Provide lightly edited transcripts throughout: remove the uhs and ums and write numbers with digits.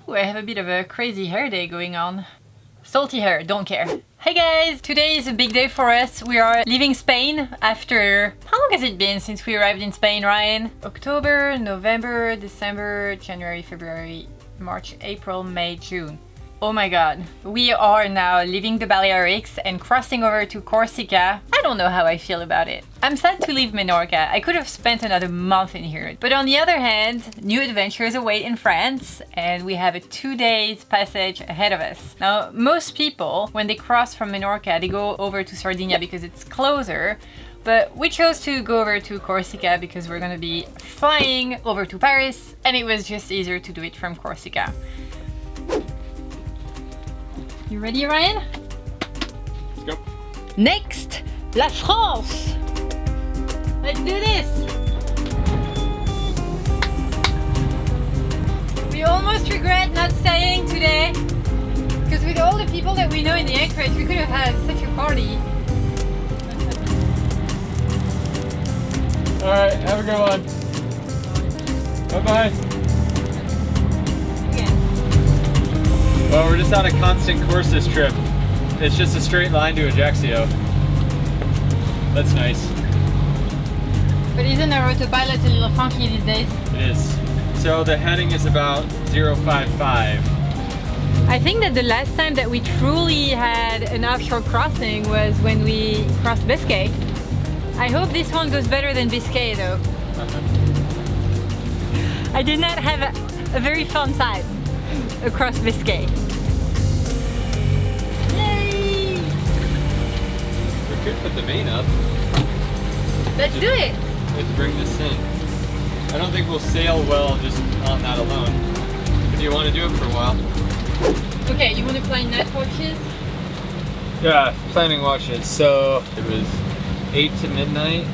Ooh, I have a bit of a crazy hair day going on. Salty hair, don't care. Hey guys! Today is a big day for us. We are leaving Spain after... How long has it been since we arrived in Spain, Ryan? October, November, December, January, February, March, April, May, June. Oh my god. We are now leaving the Balearics and crossing over to Corsica. I don't know how I feel about it. I'm sad to leave Menorca. I could have spent another month in here. But on the other hand, new adventures await in France and we have a 2 days passage ahead of us. Now, most people, when they cross from Menorca, they go over to Sardinia because it's closer. But we chose to go over to Corsica because we're gonna be flying over to Paris and it was just easier to do it from Corsica. You ready, Ryan? Let's go. Next, La France! Let's do this! We almost regret not staying today because with all the people that we know in the anchorage, we could have had such a party. Alright, have a good one. Bye-bye. Well, we're just on a constant course this trip. It's just a straight line to Ajaccio. That's nice. But isn't our autopilot a little funky these days? It is. So the heading is about 055. I think that the last time that we truly had an offshore crossing was when we crossed Biscay. I hope this one goes better than Biscay though. I did not have a very fun time across Biscay. Yay! We could put the main up. Let's do it! Let's bring this in. I don't think we'll sail well just on that alone. But do you want to do it for a while? Okay, you want to play night watches? Yeah, planning watches. So it was 8 to midnight.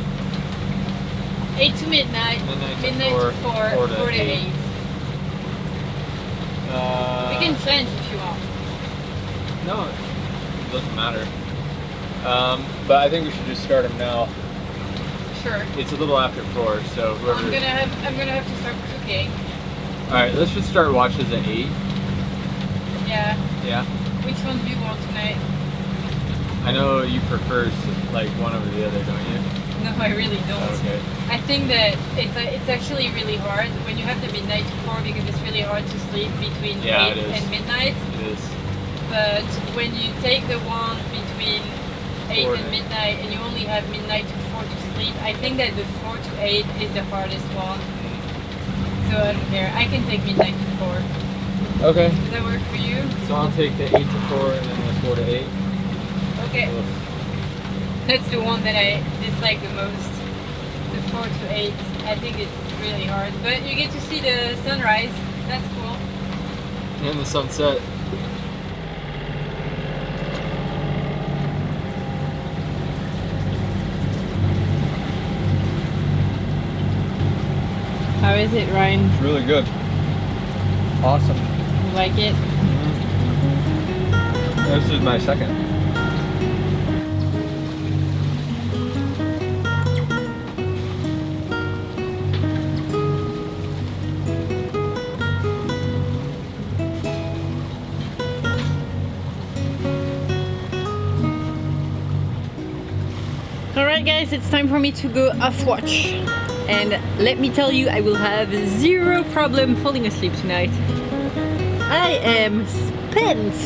8 to midnight. Midnight to 4. 4 to 8. We can change if you want. No, it doesn't matter. But I think we should just start them now. Sure. It's a little after 4, so whoever. I'm gonna have to start cooking. All right, let's just start watches at 8. Yeah. Yeah. Which one do you want tonight? I know you prefer like one over the other, don't you? No, I really don't. Okay. I think that it's actually really hard when you have the midnight to 4 because it's really hard to sleep between 8 and midnight. It is. But when you take the one between 8 and midnight and you only have midnight to 4 to sleep, I think that the 4 to 8 is the hardest one. So I don't care. I can take midnight to 4. Okay. Does that work for you? So I'll take the 8 to 4 and then the 4 to 8. Okay. Ugh. That's the one that I dislike the most. The 4 to 8. I think it's really hard. But you get to see the sunrise. That's cool. And the sunset. How is it, Ryan? It's really good. Awesome. You like it? This is my second. Alright guys, it's time for me to go off watch. And let me tell you, I will have zero problem falling asleep tonight. I am spent.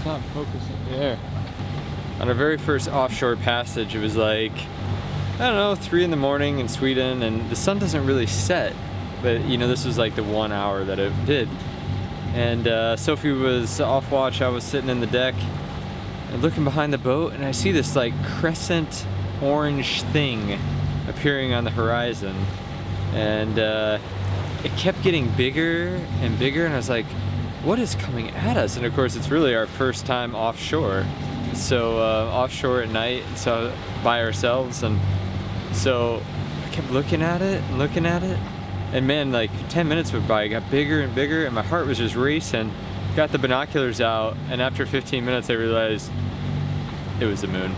Not focusing there. On our very first offshore passage, it was like, I don't know, 3 in the morning in Sweden, and the sun doesn't really set, but you know, this was like the 1 hour that it did. And Sophie was off watch. I was sitting in the deck and looking behind the boat, and I see this like crescent orange thing appearing on the horizon. And it kept getting bigger and bigger, and I was like, what is coming at us? And of course, it's really our first time offshore. So offshore at night, so by ourselves, and so I kept looking at it and looking at it, and man, like 10 minutes went by, it got bigger and bigger, and my heart was just racing. Got the binoculars out, and after 15 minutes I realized it was the moon.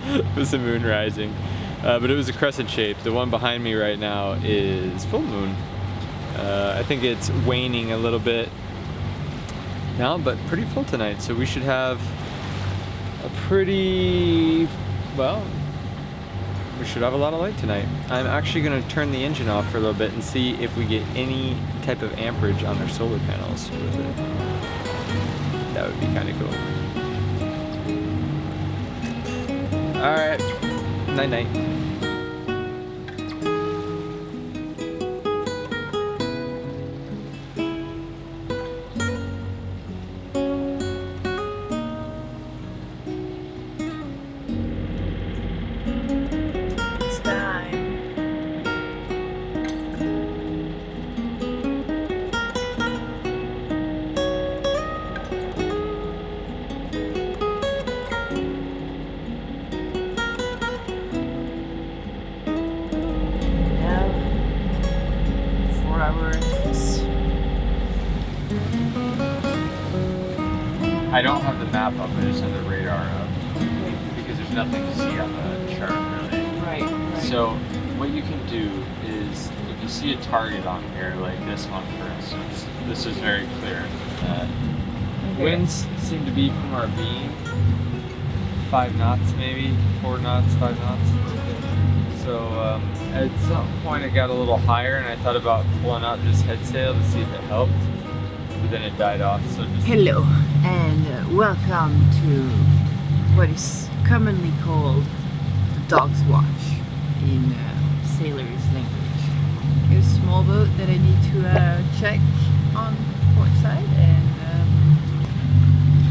It was the moon rising, but it was a crescent shape. The one behind me right now is full moon. I think it's waning a little bit now, but pretty full tonight, so we should have a pretty, well, we should have a lot of light tonight. I'm actually going to turn the engine off for a little bit and see if we get any type of amperage on their solar panels with it. That would be kind of cool. Alright, night night. I don't have the map up, I just have the radar up. Because there's nothing to see on the chart, really. Right. So, what you can do is, if you see a target on here, like this one for instance, this is very clear. Winds seem to be from our beam, 5 knots maybe, 4 knots, 5 knots. So, at some point it got a little higher and I thought about pulling out just head sail to see if it helped. But then it died off, so just... Hello, and welcome to what is commonly called the dog's watch in sailor's language. Here's a small boat that I need to check on port side, and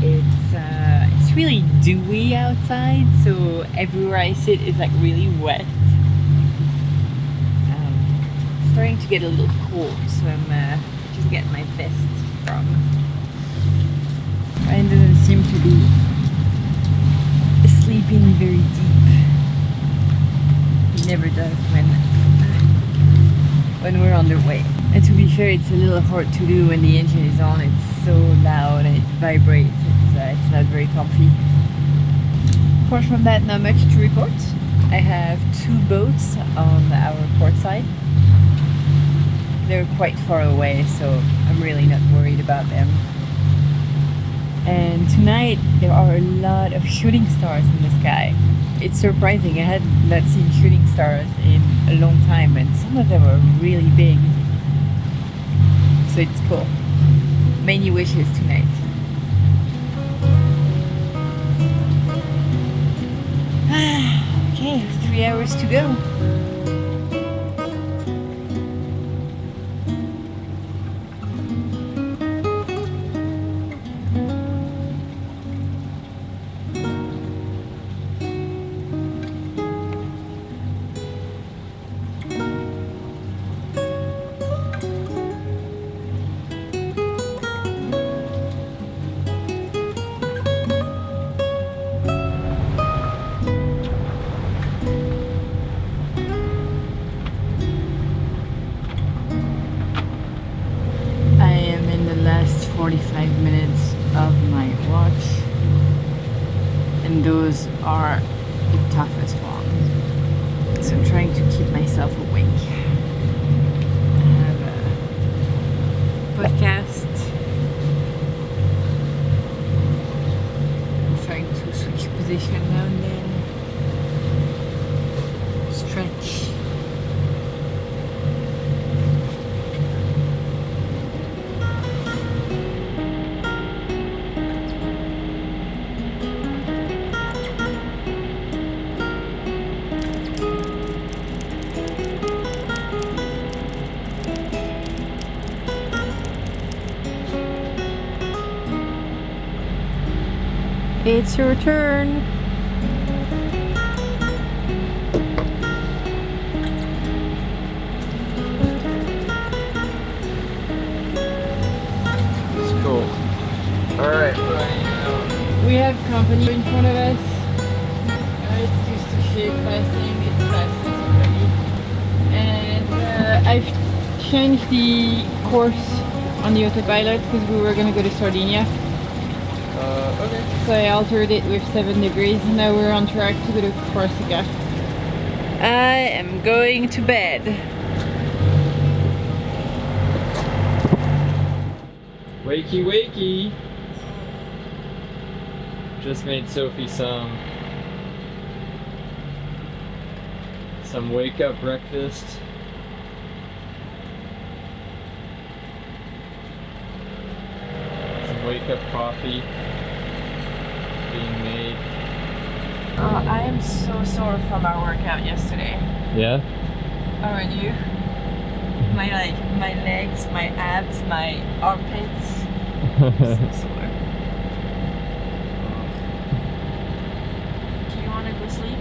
it's really dewy outside, so everywhere I sit is like really wet. It's starting to get a little cold, so I'm just getting my vest from. Ryan doesn't seem to be sleeping very deep. He never does when we're on the way. And to be fair, it's a little hard to do when the engine is on. It's so loud and it vibrates. It's not very comfy. Apart from that, not much to report. I have 2 boats on our port side. They're quite far away, so I'm really not worried about them. And tonight there are a lot of shooting stars in the sky. It's surprising, I had not seen shooting stars in a long time, and some of them are really big. So it's cool. Many wishes tonight. Okay, 3 hours to go. I am in the last 45 minutes of my watch, and those are the toughest ones. So I'm trying to keep myself awake. I have a podcast. I'm trying to switch position now and then. Stretch. It's your turn. have company in front of us. It's just a ship passing, it's passing already. And I've changed the course on the autopilot because we were gonna go to Sardinia. Okay. So I altered it with 7 degrees. Now we're on track to go to Corsica. I am going to bed. Wakey, wakey. Just made Sophie some wake up breakfast. Some wake up coffee being made. I am so sore from our workout yesterday. Yeah? How are you? My legs, my abs, my armpits. So sore. Do you want to go sleep?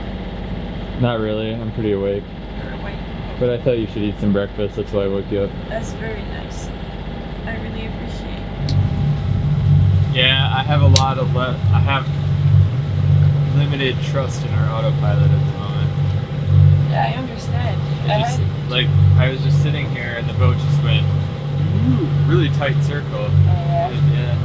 Not really, I'm pretty awake. You're awake. But I thought you should eat some breakfast, that's why I woke you up. That's very nice. I really appreciate it. Yeah, I have I have limited trust in our autopilot at the moment. Yeah, I understand. I was just sitting here and the boat just went really tight circle. Yeah.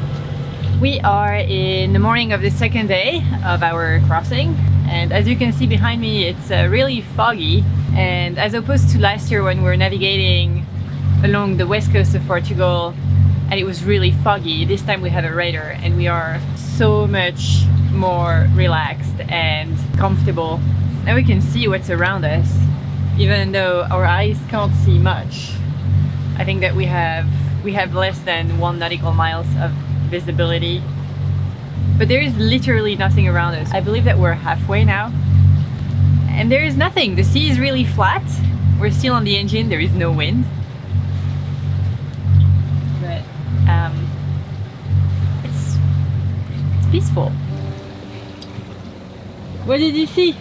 We are in the morning of the second day of our crossing, and as you can see behind me, it's really foggy. And as opposed to last year when we were navigating along the west coast of Portugal and it was really foggy, this time we have a radar and we are so much more relaxed and comfortable. Now we can see what's around us, even though our eyes can't see much. I think that we have less than 1 nautical miles of visibility, but there is literally nothing around us. I believe that we're halfway now, and there is nothing. The sea is really flat. We're still on the engine. There is no wind, but it's peaceful. What did you see?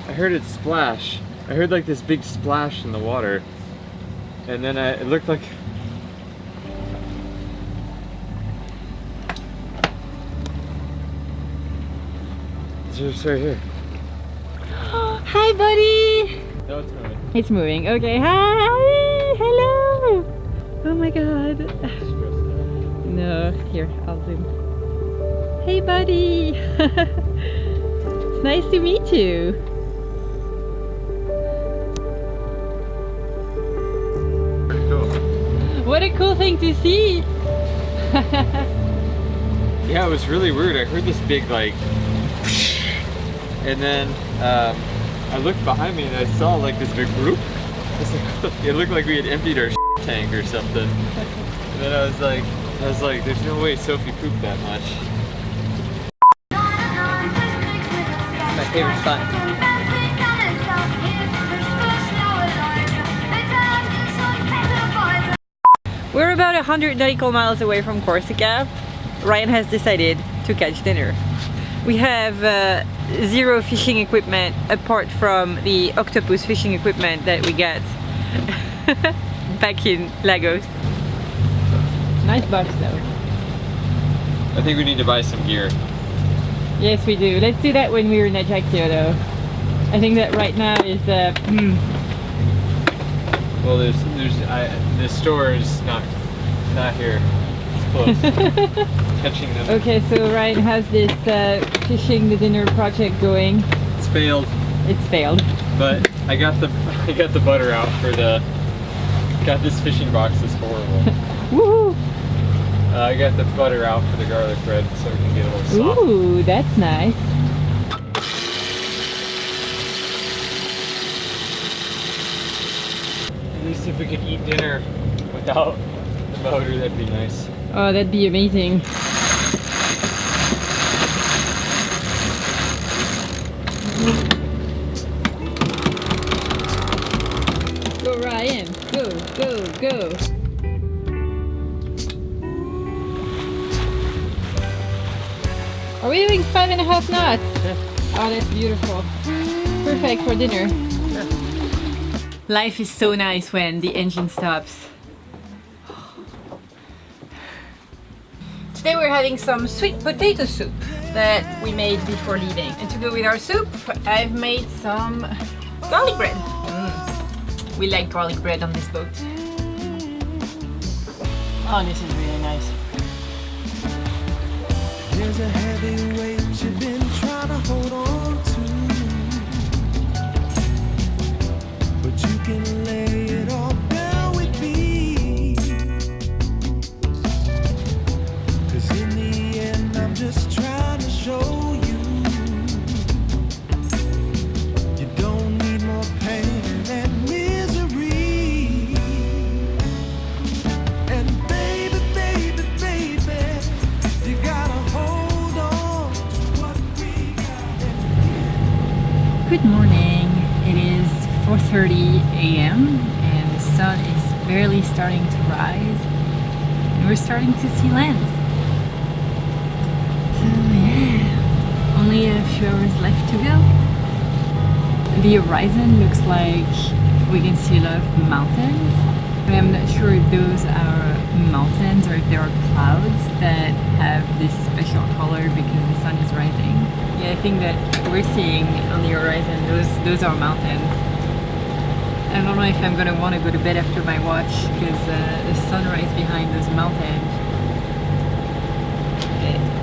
I heard it splash. I heard like this big splash in the water. And then it looked like... It's just right here. Hi, buddy! No, it's moving. It's moving. Okay, hi! Hello! Oh my god. No, here, I'll zoom. Hey, buddy! It's nice to meet you. What a cool thing to see! Yeah, it was really weird. I heard this big like, and then I looked behind me and I saw like this big whoop. It looked like we had emptied our tank or something. And then I was like, there's no way Sophie pooped that much. My favorite spot. We're about 100 nautical miles away from Corsica. Ryan has decided to catch dinner. We have 0 fishing equipment apart from the octopus fishing equipment that we got back in Lagos. Nice box though. I think we need to buy some gear. Yes, we do. Let's do that when we're in Ajaccio though. I think that right now is Well, the store is not here. It's close. Catching them. Okay, so Ryan has this fishing the dinner project going. It's failed. It's failed. But I got the butter out for got this fishing box is horrible. Woohoo! I got the butter out for the garlic bread so we can get a little soft. Ooh, that's nice. At least if we could eat dinner without the motor, that'd be nice. Oh, that'd be amazing. Go Ryan, go, go, go. Are we doing 5.5 knots? Yeah. Oh, that's beautiful. Perfect for dinner. Yeah. Life is so nice when the engine stops. Today we're having some sweet potato soup that we made before leaving. And to go with our soup, I've made some garlic bread. We like garlic bread on this boat. Oh, this is really nice. There's a heavy weight you've been trying to hold on to, but you can lay it all down with me, 'cause in the end I'm just trying to show you, you don't need more pain and misery. And baby, baby, baby, you gotta hold on to what we got. Good morning. It is 4:30 a.m. and the sun is barely starting to rise and we're starting to see land. So yeah, only a few hours left to go. The horizon looks like we can see a lot of mountains. I'm not sure if those are mountains or if there are clouds that have this special color because the sun is rising. Yeah, I think that we're seeing on the horizon, those are mountains. I don't know if I'm gonna want to go to bed after my watch because the sunrise behind those mountains,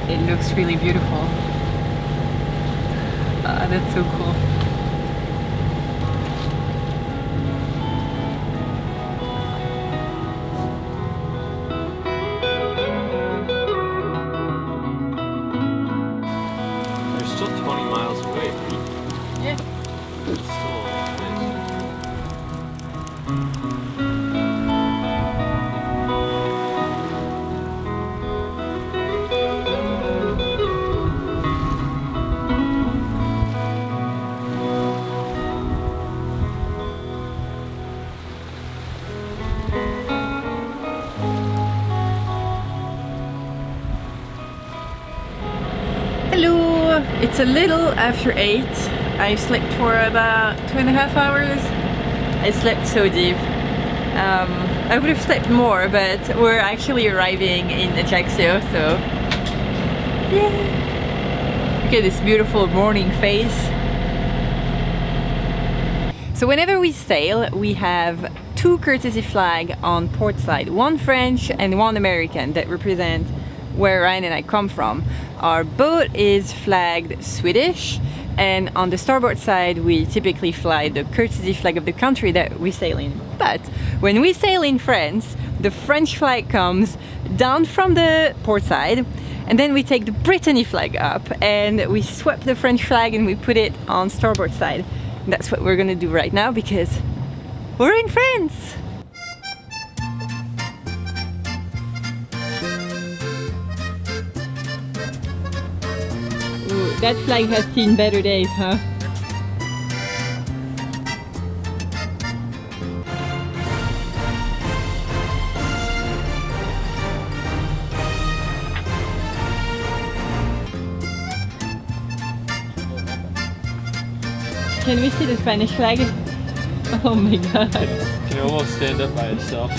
it looks really beautiful. That's so cool. They're still 20 miles away. Yeah. It's still a long ways. Hello! It's a little after 8. I've slept for about 2.5 hours. I slept so deep. I would have slept more, but we're actually arriving in Ajaccio, so yeah. Look at this beautiful morning face. So whenever we sail, we have two courtesy flags on port side, one French and one American that represent where Ryan and I come from. Our boat is flagged Swedish, and on the starboard side we typically fly the courtesy flag of the country that we sail in. But when we sail in France, the French flag comes down from the port side, and then we take the Brittany flag up and we swap the French flag and we put it on starboard side. And that's what we're gonna do right now because we're in France! Ooh, that flag has seen better days, huh? Can we see the Spanish flag? Oh my god. It can almost stand up by itself.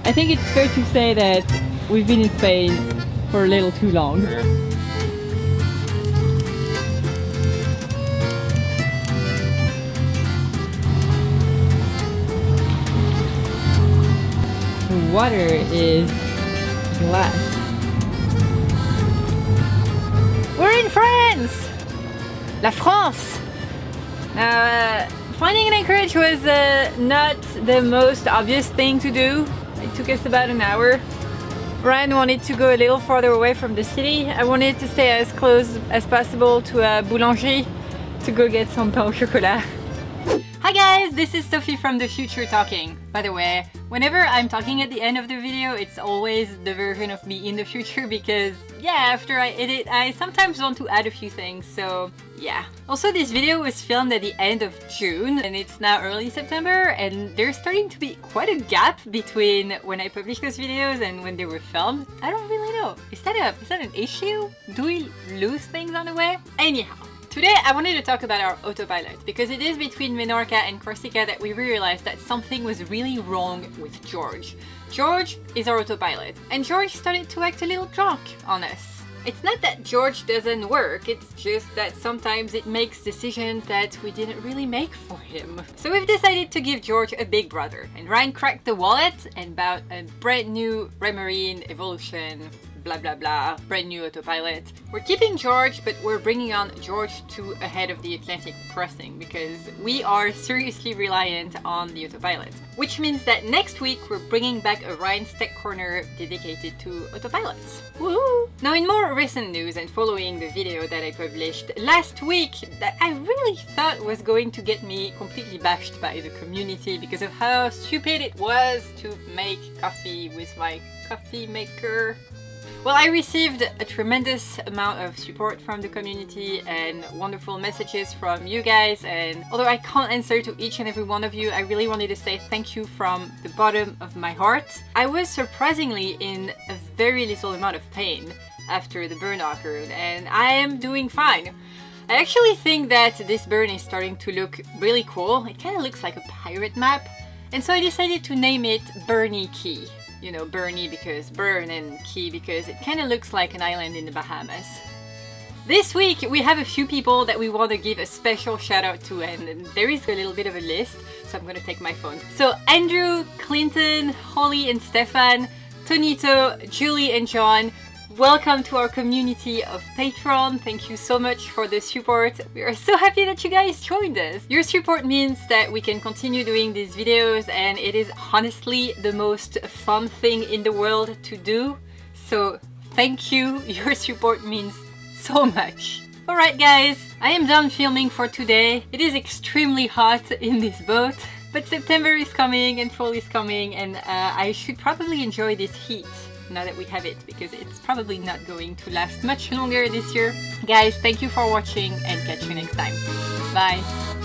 I think it's fair to say that we've been in Spain for a little too long. The water is glass. We're in France! La France! Finding an anchorage was not the most obvious thing to do. It took us about an hour. Ryan wanted to go a little farther away from the city. I wanted to stay as close as possible to a boulangerie to go get some pain au chocolat. Hi guys, this is Sophie from the future talking. By the way, whenever I'm talking at the end of the video, it's always the version of me in the future because yeah, after I edit, I sometimes want to add a few things, so yeah. Also, this video was filmed at the end of June and it's now early September, and there's starting to be quite a gap between when I publish those videos and when they were filmed. I don't really know. Is that an issue? Do we lose things on the way? Anyhow, Today I wanted to talk about our autopilot because it is between Menorca and Corsica that we realized that something was really wrong with George. George is our autopilot, and George started to act a little drunk on us. It's not that George doesn't work, it's just that sometimes it makes decisions that we didn't really make for him. So we've decided to give George a big brother, and Ryan cracked the wallet and bought a brand new Remarine Evolution blah blah blah, brand new autopilot. We're keeping George, but we're bringing on George to ahead of the Atlantic crossing because we are seriously reliant on the autopilot. Which means that next week we're bringing back a Ryan's Tech Corner dedicated to autopilots. Woohoo! Now in more recent news and following the video that I published last week that I really thought was going to get me completely bashed by the community because of how stupid it was to make coffee with my coffee maker. Well, I received a tremendous amount of support from the community and wonderful messages from you guys, and although I can't answer to each and every one of you, I really wanted to say thank you from the bottom of my heart. I was surprisingly in a very little amount of pain after the burn occurred, and I am doing fine. I actually think that this burn is starting to look really cool. It kind of looks like a pirate map, and so I decided to name it Bernie Key. You know, Bernie because burn and Key because it kind of looks like an island in the Bahamas. This week we have a few people that we want to give a special shout out to, and there is a little bit of a list, so I'm gonna take my phone. So Andrew, Clinton, Holly and Stefan, Tonito, Julie and John, welcome to our community of Patreon. Thank you so much for the support. We are so happy that you guys joined us. Your support means that we can continue doing these videos, and it is honestly the most fun thing in the world to do. So thank you. Your support means so much. Alright guys, I am done filming for today. It is extremely hot in this boat, but September is coming and fall is coming, and I should probably enjoy this heat now that we have it, because it's probably not going to last much longer this year. Guys, thank you for watching and catch you next time. Bye!